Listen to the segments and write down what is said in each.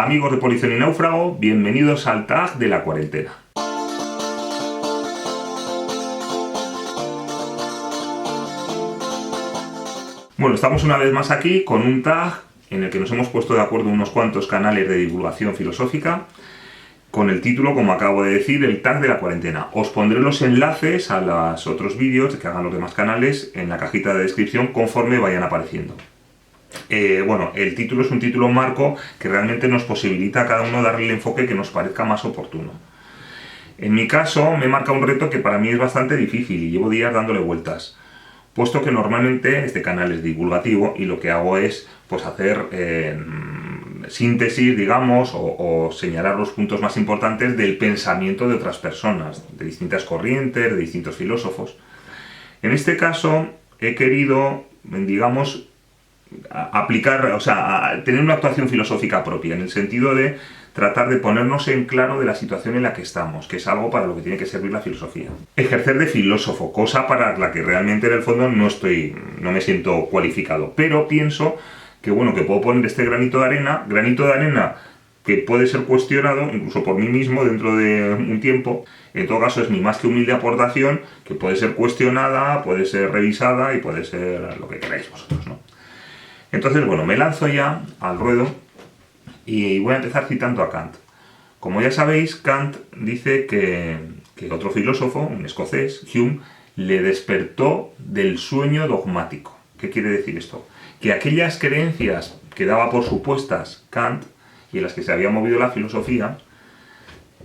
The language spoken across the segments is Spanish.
Amigos de Polición y Náufrago, bienvenidos al tag de la cuarentena. Bueno, estamos una vez más aquí con un tag en el que nos hemos puesto de acuerdo unos cuantos canales de divulgación filosófica con el título, como acabo de decir, el tag de la cuarentena. Os pondré los enlaces a los otros vídeos que hagan los demás canales en la cajita de descripción conforme vayan apareciendo. Bueno, el título es un título marco que realmente nos posibilita a cada uno darle el enfoque que nos parezca más oportuno. En mi caso me marca un reto que para mí es bastante difícil y llevo días dándole vueltas, puesto que normalmente este canal es divulgativo y lo que hago es pues hacer síntesis, digamos, o señalar los puntos más importantes del pensamiento de otras personas, de distintas corrientes, de distintos filósofos. En este caso he querido, digamos, aplicar, o sea, tener una actuación filosófica propia, en el sentido de tratar de ponernos en claro de la situación en la que estamos, que es algo para lo que tiene que servir la filosofía. Ejercer de filósofo, cosa para la que realmente en el fondo no me siento cualificado, pero pienso que bueno, que puedo poner este granito de arena que puede ser cuestionado, incluso por mí mismo, dentro de un tiempo. En todo caso, es mi más que humilde aportación, que puede ser cuestionada, puede ser revisada y puede ser lo que queráis vosotros, ¿no? Entonces, bueno, me lanzo ya al ruedo y voy a empezar citando a Kant. Como ya sabéis, Kant dice que otro filósofo, un escocés, Hume, le despertó del sueño dogmático. ¿Qué quiere decir esto? Que aquellas creencias que daba por supuestas Kant y en las que se había movido la filosofía,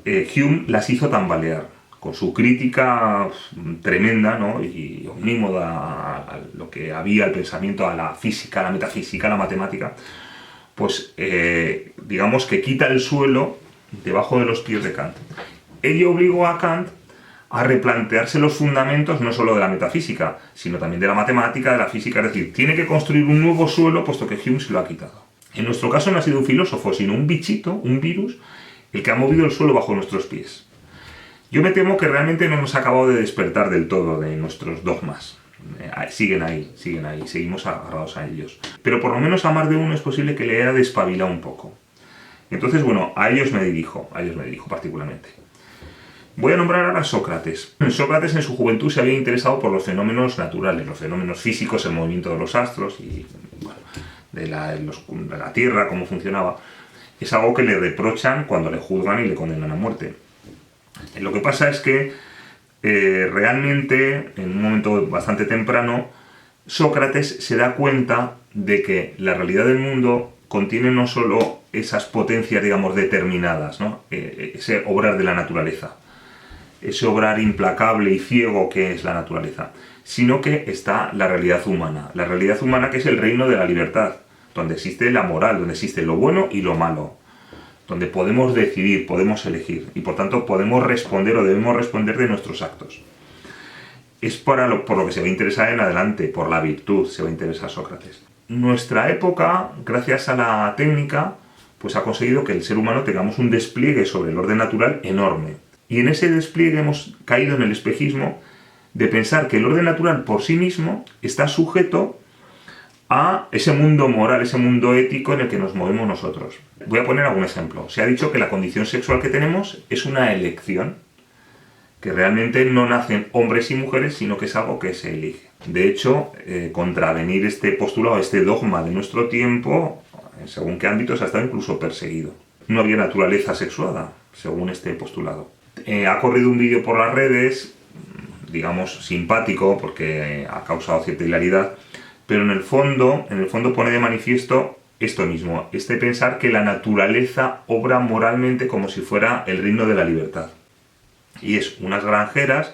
Hume las hizo tambalear con su crítica tremenda, ¿no? Y omnímoda a lo que había, el pensamiento, a la física, a la metafísica, a la matemática, pues digamos que quita el suelo debajo de los pies de Kant. Ello obligó a Kant a replantearse los fundamentos no solo de la metafísica, sino también de la matemática, de la física, es decir, tiene que construir un nuevo suelo puesto que Hume se lo ha quitado. En nuestro caso no ha sido un filósofo, sino un bichito, un virus, el que ha movido el suelo bajo nuestros pies. Yo me temo que realmente no hemos acabado de despertar del todo de nuestros dogmas. Siguen ahí, seguimos agarrados a ellos. Pero por lo menos a más de uno es posible que le haya despabilado un poco. Entonces, bueno, a ellos me dirijo particularmente. Voy a nombrar ahora a Sócrates. Sócrates en su juventud se había interesado por los fenómenos naturales, los fenómenos físicos, el movimiento de los astros y bueno, de la Tierra, cómo funcionaba. Es algo que le reprochan cuando le juzgan y le condenan a muerte. Lo que pasa es que realmente, en un momento bastante temprano, Sócrates se da cuenta de que la realidad del mundo contiene no solo esas potencias, digamos, determinadas, ¿no? Ese obrar de la naturaleza, ese obrar implacable y ciego que es la naturaleza, sino que está la realidad humana que es el reino de la libertad, donde existe la moral, donde existe lo bueno y lo malo, donde podemos decidir, podemos elegir, y por tanto podemos responder o debemos responder de nuestros actos. Es por lo que se va a interesar en adelante, por la virtud se va a interesar Sócrates. Nuestra época, gracias a la técnica, pues ha conseguido que el ser humano tengamos un despliegue sobre el orden natural enorme. Y en ese despliegue hemos caído en el espejismo de pensar que el orden natural por sí mismo está sujeto a ese mundo moral, ese mundo ético en el que nos movemos nosotros. Voy a poner algún ejemplo. Se ha dicho que la condición sexual que tenemos es una elección, que realmente no nacen hombres y mujeres, sino que es algo que se elige. De hecho, contravenir este postulado, este dogma de nuestro tiempo, según qué ámbitos, ha estado incluso perseguido. No había naturaleza sexuada, según este postulado. Ha corrido un vídeo por las redes, digamos simpático, porque ha causado cierta hilaridad, pero en el fondo pone de manifiesto esto mismo, este pensar que la naturaleza obra moralmente como si fuera el reino de la libertad. Y es unas granjeras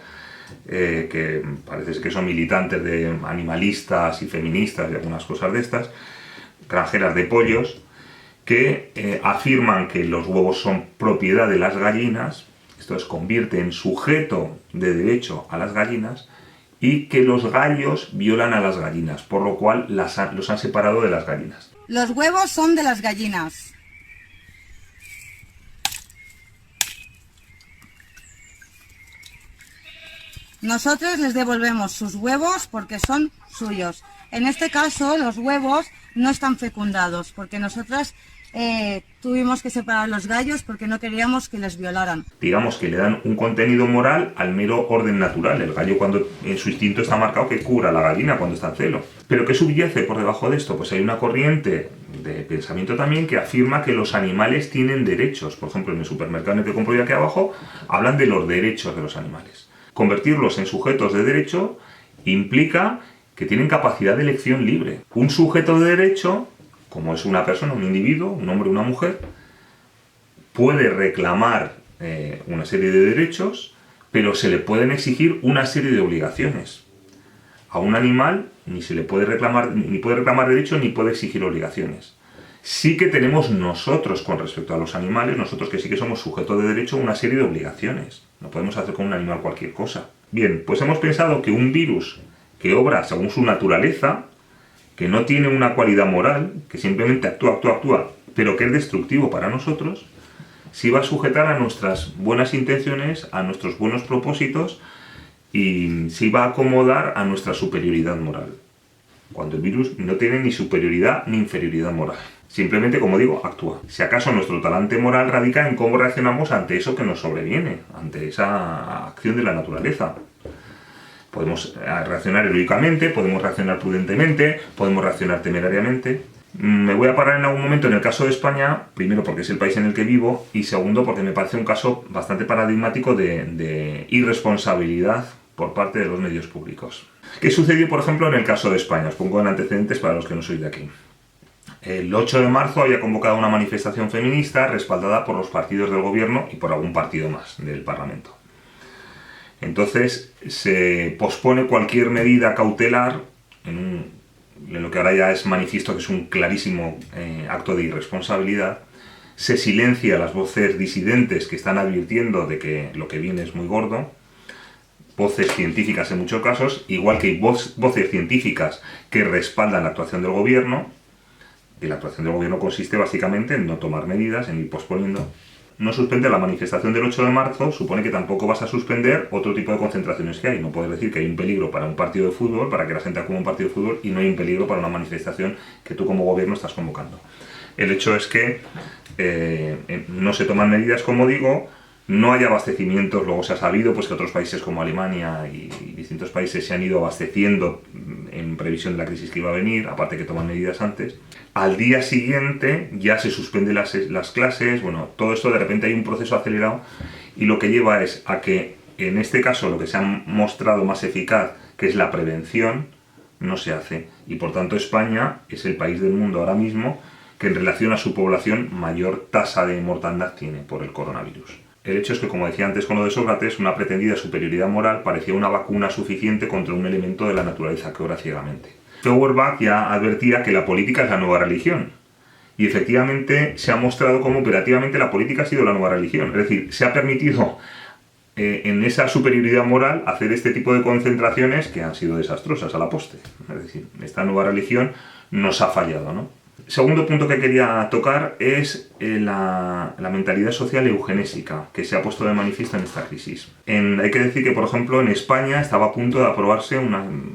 que parece que son militantes de animalistas y feministas y algunas cosas de estas, granjeras de pollos, que afirman que los huevos son propiedad de las gallinas, esto es, convierte en sujeto de derecho a las gallinas, y que los gallos violan a las gallinas, por lo cual los han separado de las gallinas. Los huevos son de las gallinas. Nosotros les devolvemos sus huevos porque son suyos. En este caso, los huevos no están fecundados, porque nosotras tuvimos que separar los gallos porque no queríamos que les violaran. Digamos que le dan un contenido moral al mero orden natural. El gallo, cuando en su instinto está marcado que cura a la gallina cuando está en celo. ¿Pero qué subyace por debajo de esto? Pues hay una corriente de pensamiento también que afirma que los animales tienen derechos. Por ejemplo, en el supermercado en el que compro yo aquí abajo, hablan de los derechos de los animales. Convertirlos en sujetos de derecho implica que tienen capacidad de elección libre. Un sujeto de derecho, como es una persona, un individuo, un hombre o una mujer, puede reclamar una serie de derechos, pero se le pueden exigir una serie de obligaciones. A un animal ni se le puede reclamar, ni puede reclamar derechos ni puede exigir obligaciones. Sí que tenemos nosotros, con respecto a los animales, nosotros que sí que somos sujetos de derecho, una serie de obligaciones. No podemos hacer con un animal cualquier cosa. Bien, pues hemos pensado que un virus que obra según su naturaleza, que no tiene una cualidad moral, que simplemente actúa, pero que es destructivo para nosotros, se va a sujetar a nuestras buenas intenciones, a nuestros buenos propósitos y se va a acomodar a nuestra superioridad moral. Cuando el virus no tiene ni superioridad ni inferioridad moral. Simplemente, como digo, actúa. Si acaso nuestro talante moral radica en cómo reaccionamos ante eso que nos sobreviene, ante esa acción de la naturaleza. Podemos reaccionar heroicamente, podemos reaccionar prudentemente, podemos reaccionar temerariamente. Me voy a parar en algún momento en el caso de España, primero porque es el país en el que vivo y segundo porque me parece un caso bastante paradigmático de irresponsabilidad por parte de los medios públicos. ¿Qué sucedió, por ejemplo, en el caso de España? Os pongo en antecedentes para los que no sois de aquí. El 8 de marzo había convocado una manifestación feminista respaldada por los partidos del gobierno y por algún partido más del Parlamento. Entonces se pospone cualquier medida cautelar en lo que ahora ya es manifiesto que es un clarísimo acto de irresponsabilidad. Se silencia a las voces disidentes que están advirtiendo de que lo que viene es muy gordo. Voces científicas en muchos casos, igual que hay voces científicas que respaldan la actuación del gobierno. Y la actuación del gobierno consiste básicamente en no tomar medidas, en ir posponiendo. No suspender la manifestación del 8 de marzo supone que tampoco vas a suspender otro tipo de concentraciones que hay. No puedes decir que hay un peligro para un partido de fútbol, para que la gente acuda a un partido de fútbol, y no hay un peligro para una manifestación que tú como gobierno estás convocando. El hecho es que no se toman medidas, como digo, no hay abastecimientos. Luego se ha sabido pues, que otros países como Alemania y distintos países se han ido abasteciendo en previsión de la crisis que iba a venir, aparte que toman medidas antes. Al día siguiente ya se suspenden las clases, bueno, todo esto de repente hay un proceso acelerado y lo que lleva es a que en este caso lo que se ha mostrado más eficaz, que es la prevención, no se hace. Y por tanto España es el país del mundo ahora mismo que en relación a su población mayor tasa de mortandad tiene por el coronavirus. El hecho es que, como decía antes con lo de Sócrates, una pretendida superioridad moral parecía una vacuna suficiente contra un elemento de la naturaleza que obra ciegamente. Feuerbach ya advertía que la política es la nueva religión. Y efectivamente se ha mostrado cómo operativamente la política ha sido la nueva religión. Es decir, se ha permitido en esa superioridad moral hacer este tipo de concentraciones que han sido desastrosas a la postre. Es decir, esta nueva religión nos ha fallado, ¿no? Segundo punto que quería tocar es la mentalidad social eugenésica que se ha puesto de manifiesto en esta crisis. Hay que decir que, por ejemplo, en España estaba a punto de aprobarse,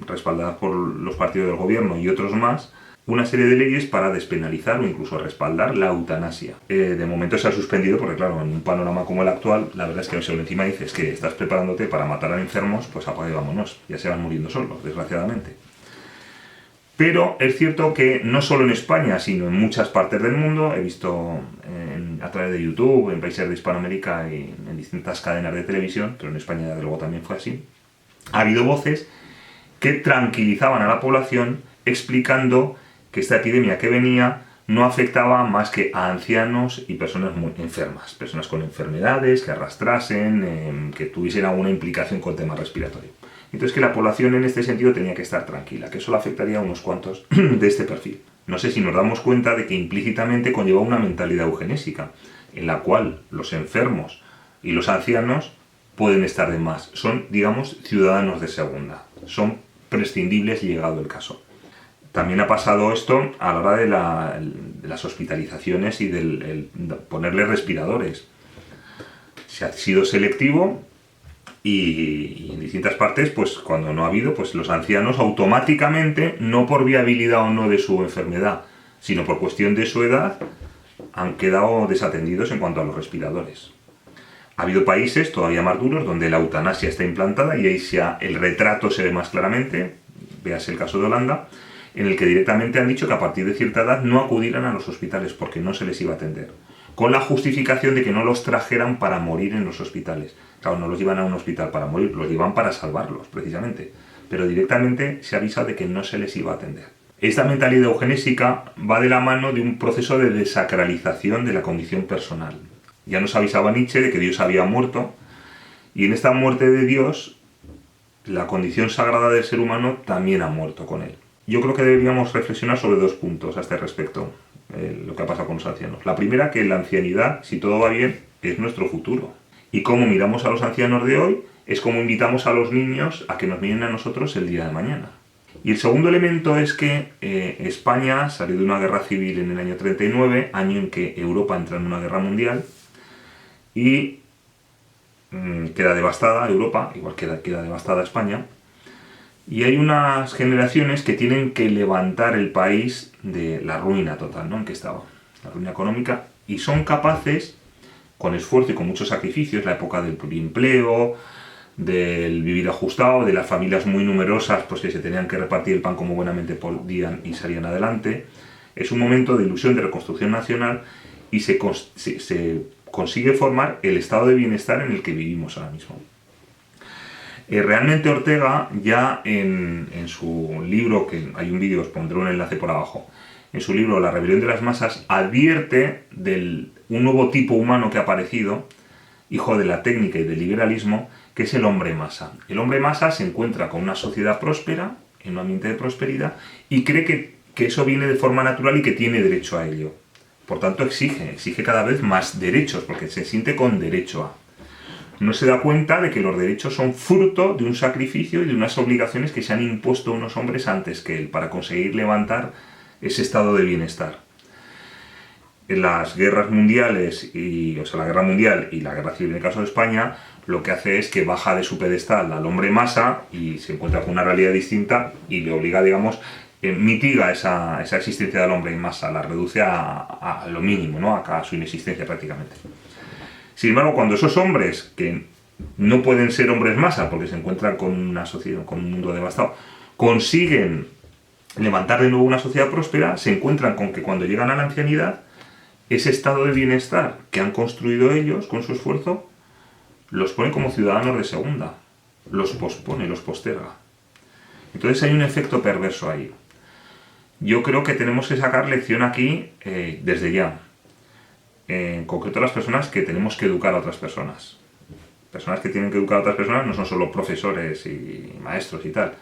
respaldada por los partidos del gobierno y otros más, una serie de leyes para despenalizar o incluso respaldar la eutanasia. De momento se ha suspendido porque, claro, en un panorama como el actual, la verdad es que si encima dices que estás preparándote para matar a enfermos, pues apague vámonos, ya se van muriendo solos, desgraciadamente. Pero es cierto que no solo en España, sino en muchas partes del mundo, he visto a través de YouTube, en países de Hispanoamérica y en distintas cadenas de televisión, pero en España desde luego también fue así, ha habido voces que tranquilizaban a la población explicando que esta epidemia que venía no afectaba más que a ancianos y personas muy enfermas, personas con enfermedades que arrastrasen, que tuviesen alguna implicación con el tema respiratorio. Entonces que la población en este sentido tenía que estar tranquila, que solo afectaría a unos cuantos de este perfil. No sé si nos damos cuenta de que implícitamente conlleva una mentalidad eugenésica, en la cual los enfermos y los ancianos pueden estar de más. Son, digamos, ciudadanos de segunda. Son prescindibles llegado el caso. También ha pasado esto a la hora de las hospitalizaciones y del ponerle respiradores. Se ha sido selectivo. Y en distintas partes, pues cuando no ha habido, pues los ancianos automáticamente, no por viabilidad o no de su enfermedad, sino por cuestión de su edad, han quedado desatendidos en cuanto a los respiradores. Ha habido países todavía más duros donde la eutanasia está implantada y ahí el retrato se ve más claramente, véase el caso de Holanda, en el que directamente han dicho que a partir de cierta edad no acudirán a los hospitales porque no se les iba a atender, con la justificación de que no los trajeran para morir en los hospitales. Claro, no los llevan a un hospital para morir, los llevan para salvarlos, precisamente. Pero directamente se avisa de que no se les iba a atender. Esta mentalidad eugenésica va de la mano de un proceso de desacralización de la condición personal. Ya nos avisaba Nietzsche de que Dios había muerto, y en esta muerte de Dios, la condición sagrada del ser humano también ha muerto con él. Yo creo que deberíamos reflexionar sobre 2 puntos a este respecto, lo que ha pasado con los ancianos. La primera, que la ancianidad, si todo va bien, es nuestro futuro. Y cómo miramos a los ancianos de hoy es como invitamos a los niños a que nos miren a nosotros el día de mañana. Y el segundo elemento es que España salió de una guerra civil en el año 39, año en que Europa entra en una guerra mundial, y queda devastada Europa, igual queda devastada España, y hay unas generaciones que tienen que levantar el país de la ruina total, ¿no?, en que estaba, la ruina económica, y son capaces, con esfuerzo y con muchos sacrificios, la época del pluriempleo, del vivir ajustado, de las familias muy numerosas, pues que se tenían que repartir el pan como buenamente podían y salían adelante. Es un momento de ilusión, de reconstrucción nacional, y se consigue formar el estado de bienestar en el que vivimos ahora mismo. Realmente Ortega, ya en su libro, que hay un vídeo, os pondré un enlace por abajo, en su libro La rebelión de las masas, advierte de un nuevo tipo humano que ha aparecido, hijo de la técnica y del liberalismo, que es el hombre masa. El hombre masa se encuentra con una sociedad próspera, en un ambiente de prosperidad, y cree que eso viene de forma natural y que tiene derecho a ello. Por tanto, exige cada vez más derechos, porque se siente con derecho a. No se da cuenta de que los derechos son fruto de un sacrificio y de unas obligaciones que se han impuesto unos hombres antes que él, para conseguir levantar ese estado de bienestar. En las guerras mundiales, la guerra mundial y la guerra civil en el caso de España, lo que hace es que baja de su pedestal al hombre masa y se encuentra con una realidad distinta y le obliga, digamos, mitiga esa existencia del hombre en masa, la reduce a lo mínimo, ¿no?, a su inexistencia prácticamente. Sin embargo, cuando esos hombres, que no pueden ser hombres masa porque se encuentran con una sociedad, con un mundo devastado, consiguen levantar de nuevo una sociedad próspera, se encuentran con que cuando llegan a la ancianidad, ese estado de bienestar que han construido ellos con su esfuerzo, los pone como ciudadanos de segunda, los pospone, los posterga. Entonces hay un efecto perverso ahí. Yo creo que tenemos que sacar lección aquí desde ya. En concreto las personas que tenemos que educar a otras personas. Personas que tienen que educar a otras personas no son solo profesores y maestros y tal.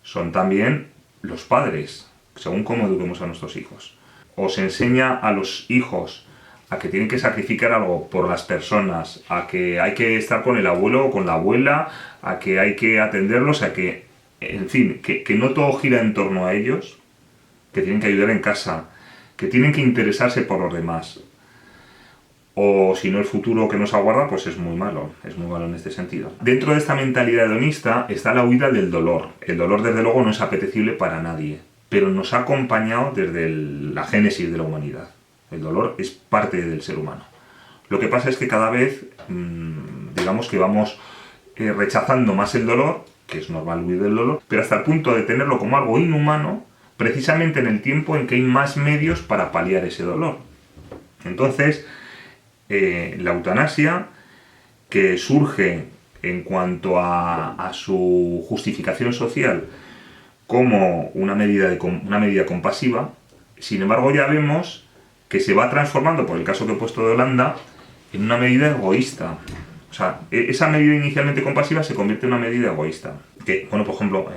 Son también los padres, según cómo eduquemos a nuestros hijos. O se enseña a los hijos a que tienen que sacrificar algo por las personas, a que hay que estar con el abuelo o con la abuela, a que hay que atenderlos, a que, en fin, que no todo gira en torno a ellos, que tienen que ayudar en casa, que tienen que interesarse por los demás. O si no, el futuro que nos aguarda pues es muy malo en este sentido. Dentro de esta mentalidad hedonista está la huida del dolor. El dolor, desde luego, no es apetecible para nadie, pero nos ha acompañado desde la génesis de la humanidad. El dolor es parte del ser humano. Lo que pasa es que cada vez, digamos que vamos rechazando más el dolor, que es normal huir del dolor, pero hasta el punto de tenerlo como algo inhumano, precisamente en el tiempo en que hay más medios para paliar ese dolor. Entonces, la eutanasia, que surge en cuanto a su justificación social como una medida compasiva, sin embargo ya vemos que se va transformando, por el caso que he puesto de Holanda, en una medida egoísta. O sea, esa medida inicialmente compasiva se convierte en una medida egoísta. Que, bueno, por ejemplo,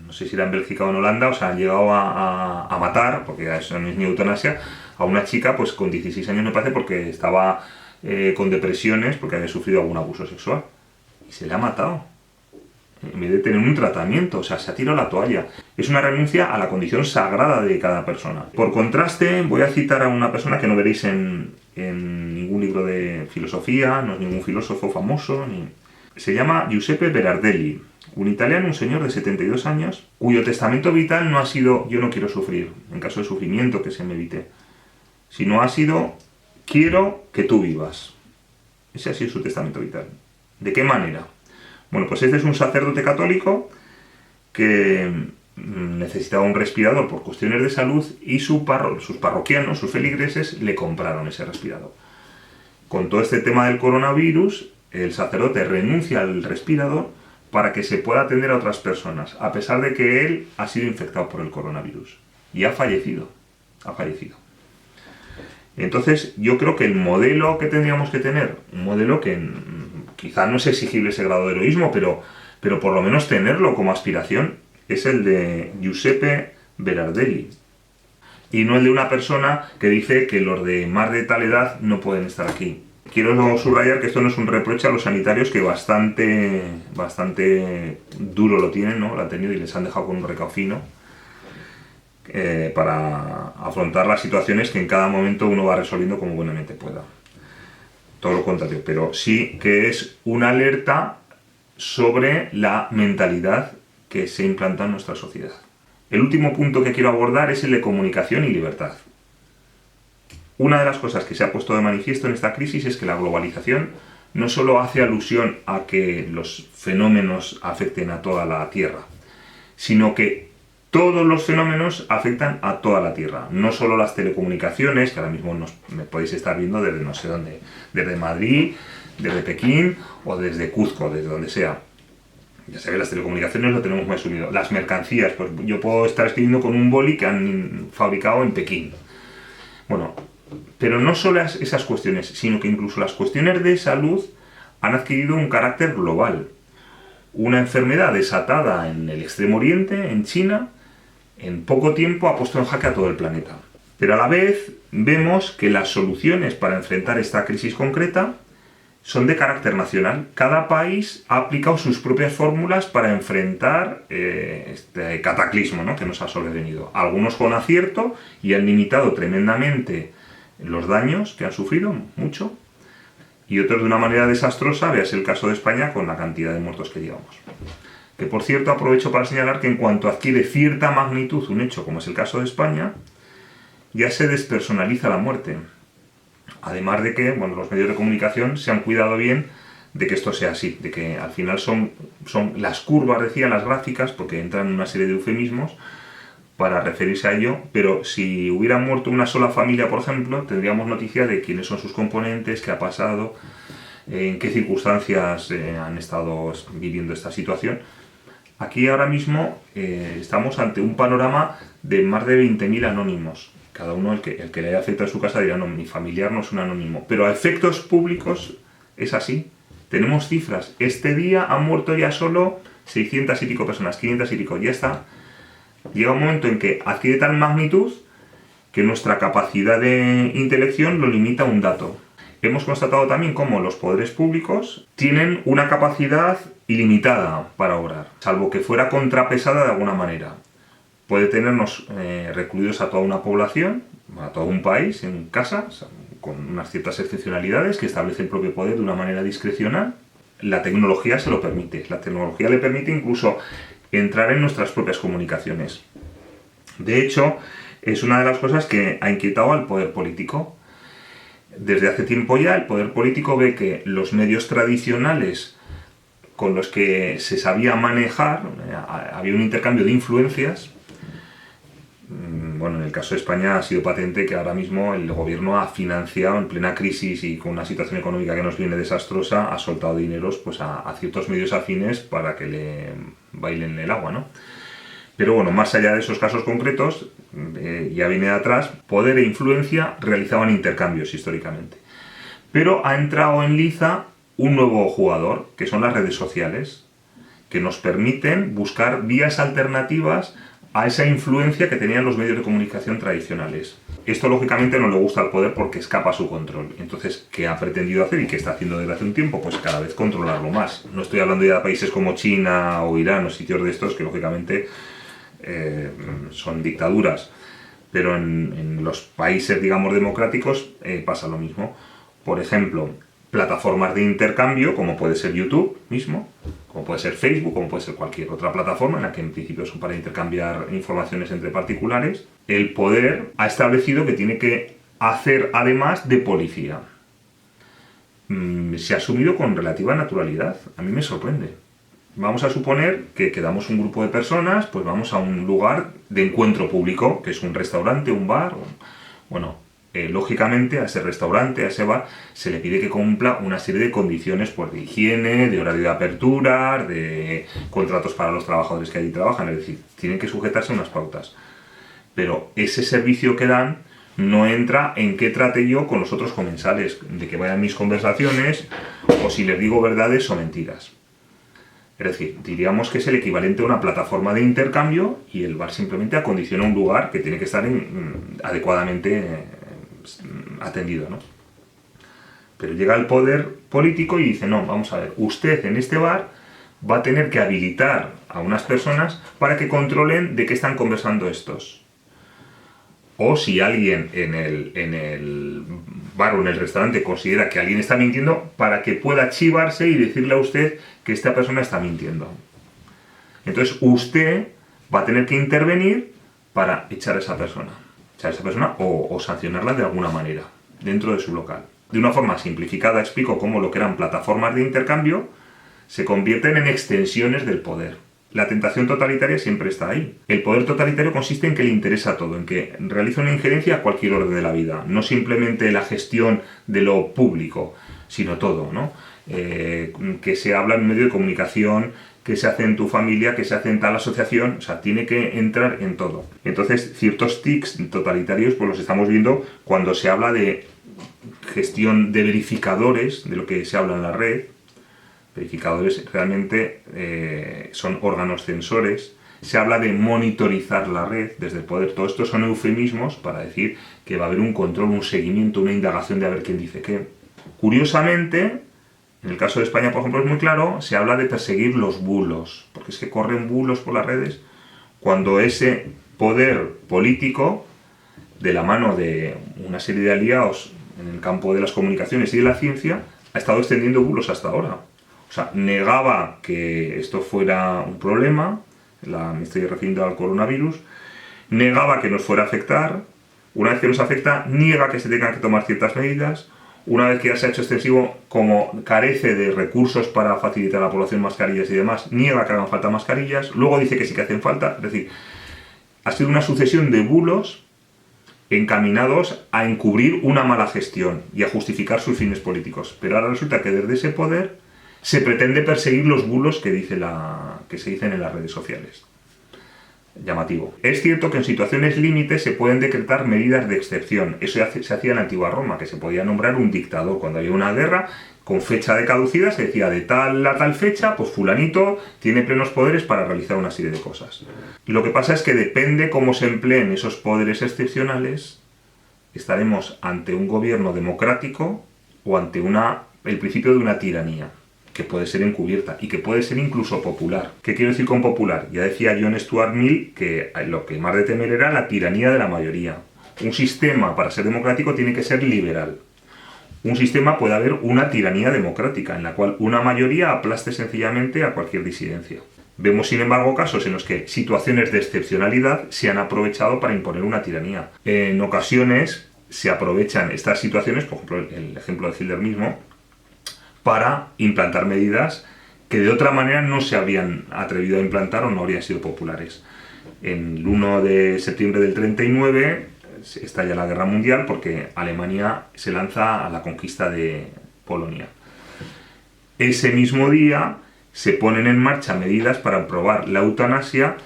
no sé si era en Bélgica o en Holanda, o sea, han llegado a matar, porque eso no es ni eutanasia, a una chica pues con 16 años me parece, porque estaba con depresiones, porque había sufrido algún abuso sexual. Y se le ha matado. En vez de tener un tratamiento, o sea, se ha tirado la toalla. Es una renuncia a la condición sagrada de cada persona. Por contraste, voy a citar a una persona que no veréis en ningún libro de filosofía, no es ningún filósofo famoso, se llama Giuseppe Berardelli, un italiano, un señor de 72 años, cuyo testamento vital no ha sido "yo no quiero sufrir", en caso de sufrimiento que se me evite, sino ha sido quiero que tú vivas. Ese ha sido su testamento vital. ¿De qué manera? Bueno, pues este es un sacerdote católico que necesitaba un respirador por cuestiones de salud y sus parroquianos, sus feligreses, le compraron ese respirador. Con todo este tema del coronavirus, el sacerdote renuncia al respirador para que se pueda atender a otras personas, a pesar de que él ha sido infectado por el coronavirus. Y ha fallecido. Ha fallecido. Entonces, yo creo que el modelo que tendríamos que tener, un modelo que quizá no es exigible ese grado de heroísmo, pero por lo menos tenerlo como aspiración, es el de Giuseppe Berardelli. Y no el de una persona que dice que los de más de tal edad no pueden estar aquí. Quiero subrayar que esto no es un reproche a los sanitarios, que bastante duro lo tienen, ¿no? Lo han tenido y les han dejado con un recao fino para afrontar las situaciones que en cada momento uno va resolviendo como buenamente pueda. Todo lo contrario, pero sí que es una alerta sobre la mentalidad que se implanta en nuestra sociedad. El último punto que quiero abordar es el de comunicación y libertad. Una de las cosas que se ha puesto de manifiesto en esta crisis es que la globalización no solo hace alusión a que los fenómenos afecten a toda la Tierra, sino que todos los fenómenos afectan a toda la Tierra. No solo las telecomunicaciones, que ahora mismo me podéis estar viendo desde no sé dónde, desde Madrid, desde Pekín o desde Cuzco, desde donde sea. Ya sabéis, las telecomunicaciones lo tenemos más unido. Las mercancías, pues yo puedo estar escribiendo con un boli que han fabricado en Pekín. Bueno, pero no solo esas cuestiones, sino que incluso las cuestiones de salud han adquirido un carácter global. Una enfermedad desatada en el Extremo Oriente, en China, en poco tiempo ha puesto en jaque a todo el planeta. Pero a la vez vemos que las soluciones para enfrentar esta crisis concreta son de carácter nacional. Cada país ha aplicado sus propias fórmulas para enfrentar este cataclismo, ¿no?, que nos ha sobrevenido. Algunos con acierto y han limitado tremendamente los daños que han sufrido, mucho, y otros de una manera desastrosa. Veas el caso de España con la cantidad de muertos que llevamos. Que por cierto aprovecho para señalar que en cuanto adquiere cierta magnitud un hecho como es el caso de España, ya se despersonaliza la muerte. Además de que, bueno, los medios de comunicación se han cuidado bien de que esto sea así, de que al final son las curvas, decían las gráficas, porque entran en una serie de eufemismos para referirse a ello, pero si hubiera muerto una sola familia, por ejemplo, tendríamos noticia de quiénes son sus componentes, qué ha pasado, en qué circunstancias han estado viviendo esta situación. Aquí ahora mismo estamos ante un panorama de más de 20.000 anónimos. Cada uno, el que le haya afectado a su casa, dirá, no, mi familiar no es un anónimo. Pero a efectos públicos es así. Tenemos cifras. Este día han muerto ya solo 600 y pico personas, 500 y pico. Ya está. Llega un momento en que adquiere tal magnitud que nuestra capacidad de intelección lo limita a un dato. Hemos constatado también cómo los poderes públicos tienen una capacidad ilimitada para obrar, salvo que fuera contrapesada de alguna manera. Puede tenernos recluidos a toda una población, a todo un país en casa, o sea, con unas ciertas excepcionalidades que establece el propio poder de una manera discrecional. La tecnología se lo permite. La tecnología le permite incluso entrar en nuestras propias comunicaciones. De hecho, es una de las cosas que ha inquietado al poder político. Desde hace tiempo ya el poder político ve que los medios tradicionales con los que se sabía manejar, había un intercambio de influencias. Bueno, en el caso de España ha sido patente que ahora mismo el gobierno ha financiado en plena crisis y con una situación económica que nos viene desastrosa, ha soltado dineros pues a ciertos medios afines para que le bailen el agua, ¿no? Pero bueno, más allá de esos casos concretos, ya viene de atrás, poder e influencia realizaban intercambios históricamente. Pero ha entrado en liza un nuevo jugador, que son las redes sociales, que nos permiten buscar vías alternativas a esa influencia que tenían los medios de comunicación tradicionales. Esto lógicamente no le gusta al poder porque escapa a su control. Entonces, ¿qué ha pretendido hacer y qué está haciendo desde hace un tiempo? Pues cada vez controlarlo más. No estoy hablando ya de países como China o Irán o sitios de estos que lógicamente son dictaduras, pero en los países, digamos, democráticos pasa lo mismo. Por ejemplo, plataformas de intercambio, como puede ser YouTube mismo, como puede ser Facebook, como puede ser cualquier otra plataforma en la que en principio son para intercambiar informaciones entre particulares. El poder ha establecido que tiene que hacer además de policía. Se ha asumido con relativa naturalidad. A mí me sorprende. Vamos a suponer que quedamos un grupo de personas, pues vamos a un lugar de encuentro público, que es un restaurante, un bar. Bueno, lógicamente a ese restaurante, a ese bar, se le pide que cumpla una serie de condiciones, pues, de higiene, de horario de apertura, de contratos para los trabajadores que allí trabajan. Es decir, tienen que sujetarse a unas pautas. Pero ese servicio que dan no entra en qué trate yo con los otros comensales, de que vayan mis conversaciones, o si les digo verdades o mentiras. Es decir, diríamos que es el equivalente a una plataforma de intercambio y el bar simplemente acondiciona un lugar que tiene que estar adecuadamente atendido, ¿no? Pero llega el poder político y dice, no, vamos a ver, usted en este bar va a tener que habilitar a unas personas para que controlen de qué están conversando estos. O si alguien en el bar o en el restaurante considera que alguien está mintiendo, para que pueda chivarse y decirle a usted que esta persona está mintiendo. Entonces usted va a tener que intervenir para echar a esa persona. O sancionarla de alguna manera dentro de su local. De una forma simplificada explico cómo lo que eran plataformas de intercambio se convierten en extensiones del poder. La tentación totalitaria siempre está ahí. El poder totalitario consiste en que le interesa todo, en que realiza una injerencia a cualquier orden de la vida, no simplemente la gestión de lo público, sino todo, ¿no? Que se habla en medio de comunicación, que se hace en tu familia, que se hace en tal asociación, o sea, tiene que entrar en todo. Entonces, ciertos tics totalitarios pues los estamos viendo cuando se habla de gestión de verificadores, de lo que se habla en la red. Verificadores realmente son órganos censores. Se habla de monitorizar la red desde el poder. Todo esto son eufemismos para decir que va a haber un control, un seguimiento, una indagación de a ver quién dice qué. Curiosamente, en el caso de España, por ejemplo, es muy claro, se habla de perseguir los bulos, porque es que corren bulos por las redes cuando ese poder político, de la mano de una serie de aliados en el campo de las comunicaciones y de la ciencia, ha estado extendiendo bulos hasta ahora. O sea, negaba que esto fuera un problema, me estoy refiriendo al coronavirus, negaba que nos fuera a afectar, una vez que nos afecta, niega que se tengan que tomar ciertas medidas, una vez que ya se ha hecho extensivo, como carece de recursos para facilitar a la población mascarillas y demás, niega que hagan falta mascarillas, luego dice que sí que hacen falta, es decir, ha sido una sucesión de bulos encaminados a encubrir una mala gestión y a justificar sus fines políticos. Pero ahora resulta que desde ese poder se pretende perseguir los bulos que se dicen en las redes sociales. Llamativo. Es cierto que en situaciones límites se pueden decretar medidas de excepción. Eso se hacía en la antigua Roma, que se podía nombrar un dictador. Cuando había una guerra con fecha de caducidad, se decía de tal a tal fecha, pues fulanito tiene plenos poderes para realizar una serie de cosas. Y lo que pasa es que depende cómo se empleen esos poderes excepcionales, estaremos ante un gobierno democrático o ante el principio de una tiranía, que puede ser encubierta y que puede ser incluso popular. ¿Qué quiero decir con popular? Ya decía John Stuart Mill que lo que más de temer era la tiranía de la mayoría. Un sistema, para ser democrático, tiene que ser liberal. Un sistema puede haber una tiranía democrática, en la cual una mayoría aplaste sencillamente a cualquier disidencia. Vemos, sin embargo, casos en los que situaciones de excepcionalidad se han aprovechado para imponer una tiranía. En ocasiones se aprovechan estas situaciones, por ejemplo, el ejemplo de Hitler mismo, para implantar medidas que de otra manera no se habrían atrevido a implantar o no habrían sido populares. En el 1 de septiembre del 39 estalla la Guerra Mundial porque Alemania se lanza a la conquista de Polonia. Ese mismo día se ponen en marcha medidas para aprobar la eutanasia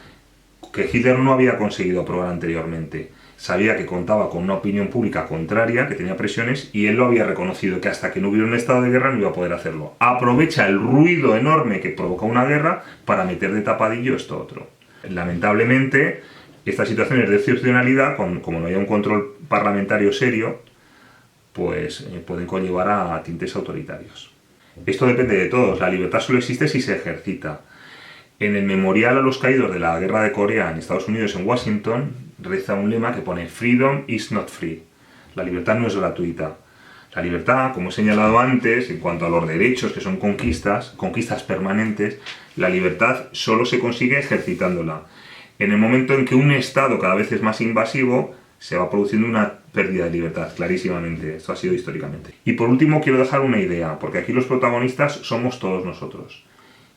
que Hitler no había conseguido aprobar anteriormente. Sabía que contaba con una opinión pública contraria, que tenía presiones, y él lo había reconocido, que hasta que no hubiera un estado de guerra no iba a poder hacerlo. Aprovecha el ruido enorme que provoca una guerra para meter de tapadillo esto otro. Lamentablemente, estas situaciones de excepcionalidad, como no haya un control parlamentario serio, pues pueden conllevar a tintes autoritarios. Esto depende de todos. La libertad solo existe si se ejercita. En el memorial a los caídos de la Guerra de Corea en Estados Unidos, en Washington, reza un lema que pone "Freedom is not free". La libertad no es gratuita. La libertad, como he señalado antes, en cuanto a los derechos, que son conquistas permanentes, la libertad solo se consigue ejercitándola. En el momento en que un Estado cada vez es más invasivo, se va produciendo una pérdida de libertad, clarísimamente. Esto ha sido históricamente. Y por último quiero dejar una idea, porque aquí los protagonistas somos todos nosotros.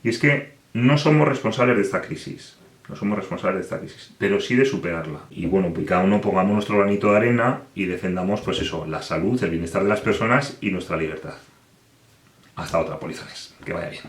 Y es que no somos responsables de esta crisis. No somos responsables de esta crisis, pero sí de superarla. Y bueno, pues cada uno pongamos nuestro granito de arena y defendamos, pues eso, la salud, el bienestar de las personas y nuestra libertad. Hasta otra, polizones. Que vaya bien.